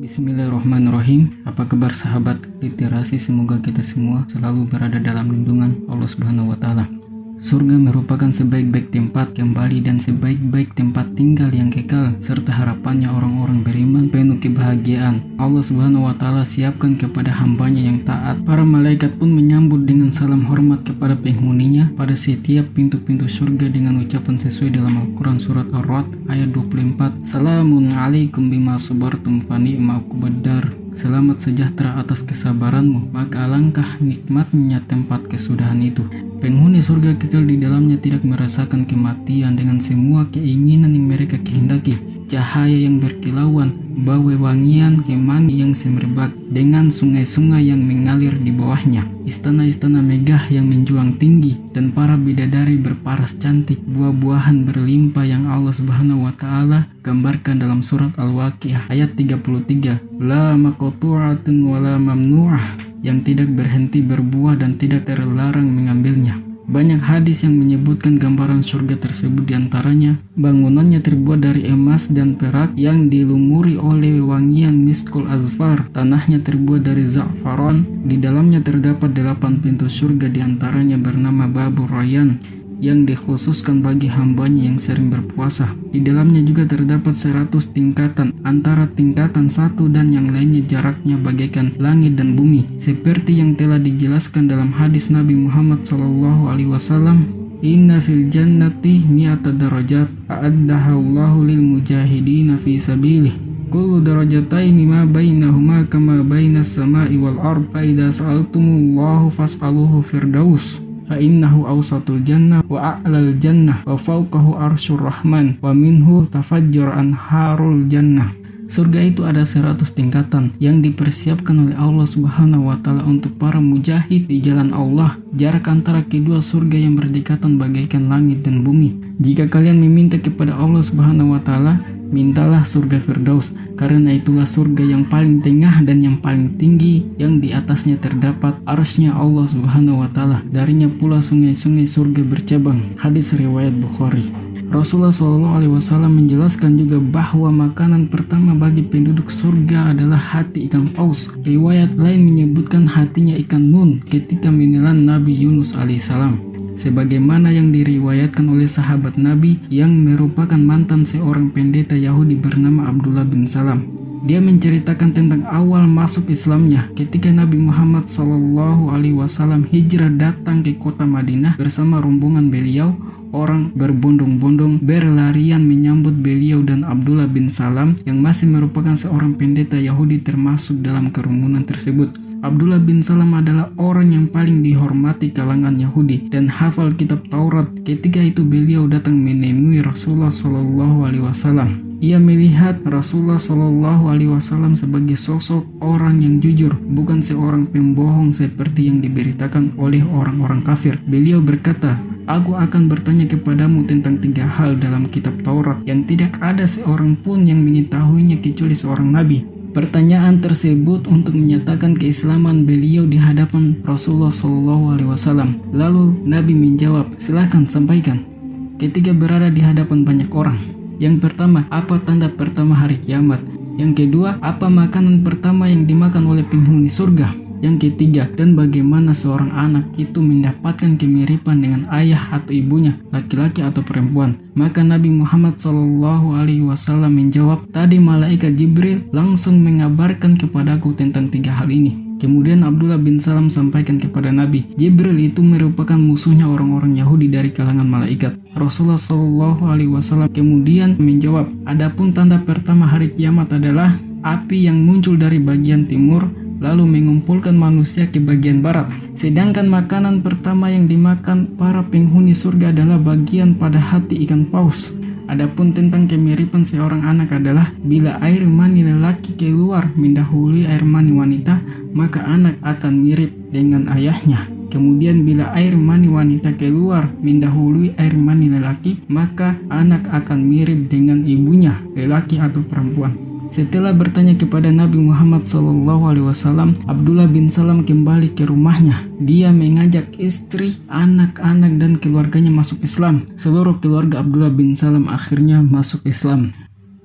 Bismillahirrahmanirrahim. Apa kabar sahabat literasi? Semoga kita semua selalu berada dalam lindungan Allah Subhanahu wa taala. Surga merupakan sebaik-baik tempat kembali dan sebaik-baik tempat tinggal yang kekal, serta harapannya orang-orang beriman penuh kebahagiaan. Allah Subhanahu wa taala siapkan kepada hambanya yang taat. Para malaikat pun menyambut dengan salam hormat kepada penghuninya pada setiap pintu-pintu surga dengan ucapan sesuai dalam Al-Quran surat Ar-Ra'd ayat 24. Salamun alaikum bima sabartum fa ni'ma uqbad. Selamat sejahtera atas kesabaranmu, maka alangkah nikmatnya tempat kesudahan itu. Penghuni surga kekal di dalamnya tidak merasakan kematian dengan semua keinginan yang mereka kehendaki. Cahaya yang berkilauan, bau wangian kemangi yang semerbak dengan sungai-sungai yang mengalir di bawahnya, istana-istana megah yang menjulang tinggi, dan para bidadari berparas cantik, buah-buahan berlimpah yang Allah Subhanahu wa taala gambarkan dalam surat Al-Waqiah ayat 33. La maqtu'atun wa la mamnu'ah, yang tidak berhenti berbuah dan tidak terlarang mengambilnya. Banyak hadis yang menyebutkan gambaran surga tersebut, diantaranya bangunannya terbuat dari emas dan perak yang dilumuri oleh wangian miskul azfar, tanahnya terbuat dari za'faran, di dalamnya terdapat 8 pintu surga, diantaranya bernama Babur Rayyan yang dikhususkan bagi hambanya yang sering berpuasa. Di dalamnya juga terdapat 100 tingkatan, antara tingkatan satu dan yang lainnya jaraknya bagaikan langit dan bumi, seperti yang telah dijelaskan dalam hadis Nabi Muhammad SAW. Inna fil jannati mi'ata darajat a'addaha Allahu lil mujahidina fi sabilih. Kullu darajataini ma bainahuma kama bainas sama'i wal ard. Fa idza sa'altumullahu fas'aluhu firdaus. Fa innahu awsatul jannah wa a'lal jannah wa fawqahu arsyur rahman wa minhu tafajjar anharul jannah. Surga itu ada 100 tingkatan yang dipersiapkan oleh Allah Subhanahu wa taala untuk para mujahid di jalan Allah. Jarak antara kedua surga yang berdekatan bagaikan langit dan bumi. Jika kalian meminta kepada Allah Subhanahu wa taala, mintalah surga Firdaus, karena itulah surga yang paling tengah dan yang paling tinggi, yang di atasnya terdapat arsy-Nya Allah Subhanahu wa taala. Darinya pula sungai-sungai surga bercabang. Hadis riwayat Bukhari. Rasulullah SAW menjelaskan juga bahwa makanan pertama bagi penduduk surga adalah hati ikan paus. Riwayat lain menyebutkan hatinya ikan nun ketika menelan Nabi Yunus alaihissalam, sebagaimana yang diriwayatkan oleh sahabat Nabi yang merupakan mantan seorang pendeta Yahudi bernama Abdullah bin Salam. Dia menceritakan tentang awal masuk Islamnya ketika Nabi Muhammad SAW hijrah datang ke kota Madinah bersama rombongan beliau. Orang berbondong-bondong berlarian menyambut beliau dan Abdullah bin Salam yang masih merupakan seorang pendeta Yahudi termasuk dalam kerumunan tersebut. Abdullah bin Salam adalah orang yang paling dihormati kalangan Yahudi dan hafal kitab Taurat. Ketika itu beliau datang menemui Rasulullah SAW. Ia melihat Rasulullah SAW sebagai sosok orang yang jujur, bukan seorang pembohong seperti yang diberitakan oleh orang-orang kafir. Beliau berkata, "Aku akan bertanya kepadamu tentang 3 hal dalam kitab Taurat yang tidak ada seorang pun yang mengetahuinya kecuali seorang nabi." Pertanyaan tersebut untuk menyatakan keislaman beliau di hadapan Rasulullah SAW. Lalu Nabi menjawab, "Silakan sampaikan." Ketika berada di hadapan banyak orang, yang pertama, apa tanda pertama hari kiamat? Yang kedua, apa makanan pertama yang dimakan oleh penghuni surga? Yang ketiga, dan bagaimana seorang anak itu mendapatkan kemiripan dengan ayah atau ibunya, laki-laki atau perempuan? Maka Nabi Muhammad SAW menjawab, "Tadi malaikat Jibril langsung mengabarkan kepadaku tentang 3 hal ini." Kemudian Abdullah bin Salam sampaikan kepada Nabi, Jibril itu merupakan musuhnya orang-orang Yahudi dari kalangan malaikat. Rasulullah SAW kemudian menjawab, "Adapun tanda pertama hari kiamat adalah api yang muncul dari bagian timur lalu mengumpulkan manusia ke bagian barat. Sedangkan makanan pertama yang dimakan para penghuni surga adalah bagian pada hati ikan paus. Adapun tentang kemiripan seorang anak adalah bila air mani lelaki keluar mendahului air mani wanita, maka anak akan mirip dengan ayahnya. Kemudian bila air mani wanita keluar mendahului air mani lelaki, maka anak akan mirip dengan ibunya, lelaki atau perempuan." Setelah bertanya kepada Nabi Muhammad SAW, Abdullah bin Salam kembali ke rumahnya. Dia mengajak istri, anak-anak dan keluarganya masuk Islam. Seluruh keluarga Abdullah bin Salam akhirnya masuk Islam.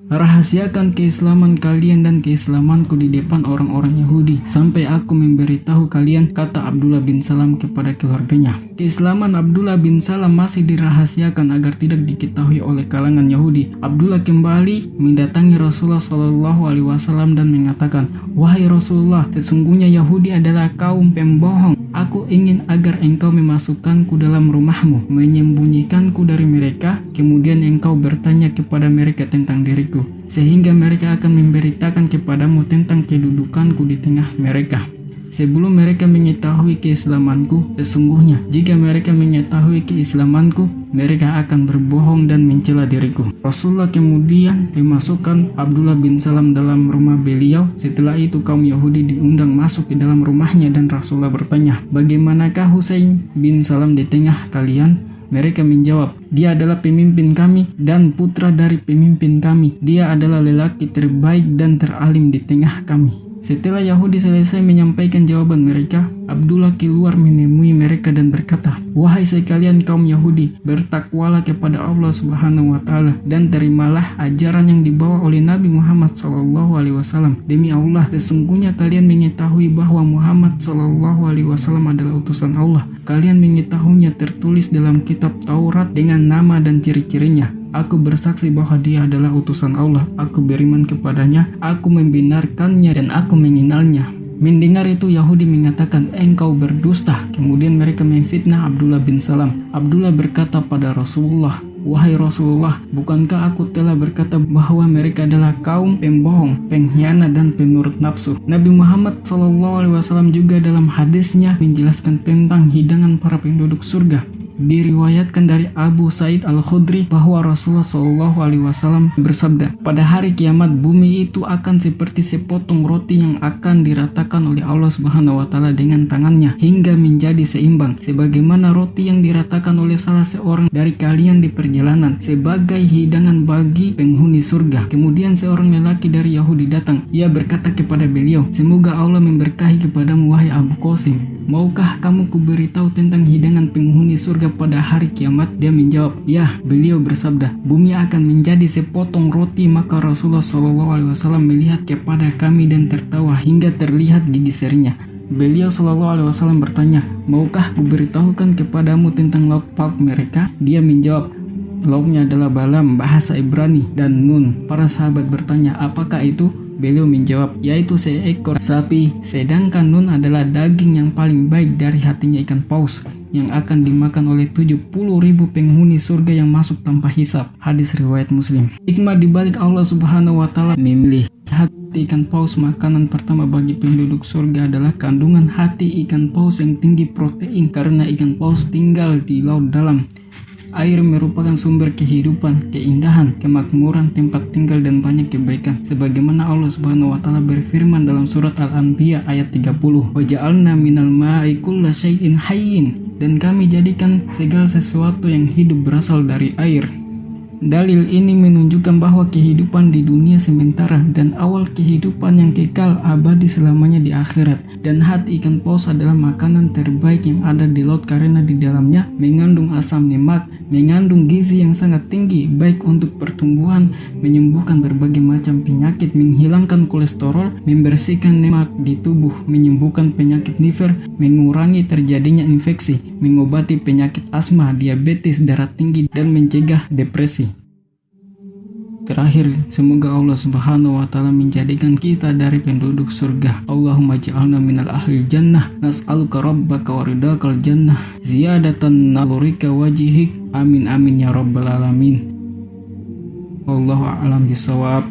Rahasiakan keislaman kalian dan keislamanku di depan orang-orang Yahudi sampai aku memberitahu kalian, kata Abdullah bin Salam kepada keluarganya. Keislaman Abdullah bin Salam masih dirahasiakan agar tidak diketahui oleh kalangan Yahudi. Abdullah kembali mendatangi Rasulullah SAW dan mengatakan, "Wahai Rasulullah, sesungguhnya Yahudi adalah kaum pembohong. Aku ingin agar engkau memasukkanku dalam rumahmu, menyembunyikanku dari mereka, kemudian engkau bertanya kepada mereka tentang diriku, sehingga mereka akan memberitakan kepadamu tentang kedudukanku di tengah mereka. Sebelum mereka mengetahui keislamanku, sesungguhnya jika mereka mengetahui keislamanku, mereka akan berbohong dan mencela diriku." Rasulullah kemudian memasukkan Abdullah bin Salam dalam rumah beliau. Setelah itu kaum Yahudi diundang masuk ke dalam rumahnya dan Rasulullah bertanya, "Bagaimanakah Husain bin Salam di tengah kalian?" Mereka menjawab, "Dia adalah pemimpin kami dan putra dari pemimpin kami. Dia adalah lelaki terbaik dan teralim di tengah kami." Setelah Yahudi selesai menyampaikan jawaban mereka, Abdullah keluar menemui mereka dan berkata, "Wahai sekalian kaum Yahudi, bertakwalah kepada Allah Subhanahu wa Ta'ala dan terimalah ajaran yang dibawa oleh Nabi Muhammad SAW. Demi Allah, sesungguhnya kalian mengetahui bahwa Muhammad SAW adalah utusan Allah. Kalian mengetahuinya tertulis dalam kitab Taurat dengan nama dan ciri-cirinya. Aku bersaksi bahwa dia adalah utusan Allah. Aku beriman kepadanya, aku membenarkannya dan aku mengenalnya." Mendengar itu Yahudi mengatakan, "Engkau berdusta." Kemudian mereka memfitnah Abdullah bin Salam. Abdullah berkata pada Rasulullah, "Wahai Rasulullah, bukankah aku telah berkata bahwa mereka adalah kaum pembohong, pengkhianat dan penurut nafsu?" Nabi Muhammad SAW juga dalam hadisnya menjelaskan tentang hidangan para penduduk surga. Diriwayatkan dari Abu Sa'id Al-Khudri bahwa Rasulullah SAW bersabda, "Pada hari kiamat bumi itu akan seperti sepotong roti yang akan diratakan oleh Allah Subhanahu wa Ta'ala dengan tangannya hingga menjadi seimbang, sebagaimana roti yang diratakan oleh salah seorang dari kalian di perjalanan sebagai hidangan bagi penghuni surga." Kemudian seorang lelaki dari Yahudi datang. Ia berkata kepada beliau, "Semoga Allah memberkahi kepadamu wahai Abu Qasim. Maukah kamu kuberitahu tentang hidangan penghuni surga pada hari kiamat?" Dia menjawab, "Ya." Beliau bersabda, "Bumi akan menjadi sepotong roti." Maka Rasulullah SAW melihat kepada kami dan tertawa hingga terlihat gigi serinya. Beliau SAW bertanya, "Maukah kuberitahukan kepadamu tentang lauk pauk mereka?" Dia menjawab, "Lauknya adalah balam bahasa Ibrani dan nun." Para sahabat bertanya, "Apakah itu?" Beliau menjawab, "Yaitu seekor sapi, sedangkan nun adalah daging yang paling baik dari hatinya ikan paus yang akan dimakan oleh 70.000 penghuni surga yang masuk tanpa hisab." Hadis riwayat Muslim. Hikmah dibalik Allah Subhanahu wa Ta'ala memilih hati ikan paus makanan pertama bagi penduduk surga adalah kandungan hati ikan paus yang tinggi protein, karena ikan paus tinggal di laut dalam. Air merupakan sumber kehidupan, keindahan, kemakmuran, tempat tinggal dan banyak kebaikan. Sebagaimana Allah Subhanahu wa Ta'ala berfirman dalam surat Al-Anbiya ayat 30, "Wa ja'alna minal ma'i kulla syai'in hayyin." Dan kami jadikan segala sesuatu yang hidup berasal dari air. Dalil ini menunjukkan bahwa kehidupan di dunia sementara dan awal kehidupan yang kekal abadi selamanya di akhirat. Dan hati ikan paus adalah makanan terbaik yang ada di laut karena di dalamnya mengandung asam lemak, mengandung gizi yang sangat tinggi, baik untuk pertumbuhan, menyembuhkan berbagai macam penyakit, menghilangkan kolesterol, membersihkan lemak di tubuh, menyembuhkan penyakit liver, mengurangi terjadinya infeksi, mengobati penyakit asma, diabetes, darah tinggi, dan mencegah depresi. Terakhir, semoga Allah Subhanahu wa Ta'ala menjadikan kita dari penduduk surga. Allahumma ja'alna minal ahli jannah, nas'aluka rabbaka waridakal jannah, ziyadatan nalurika wajihik, amin amin ya rabbal alamin. Wallahu a'lam bisawab.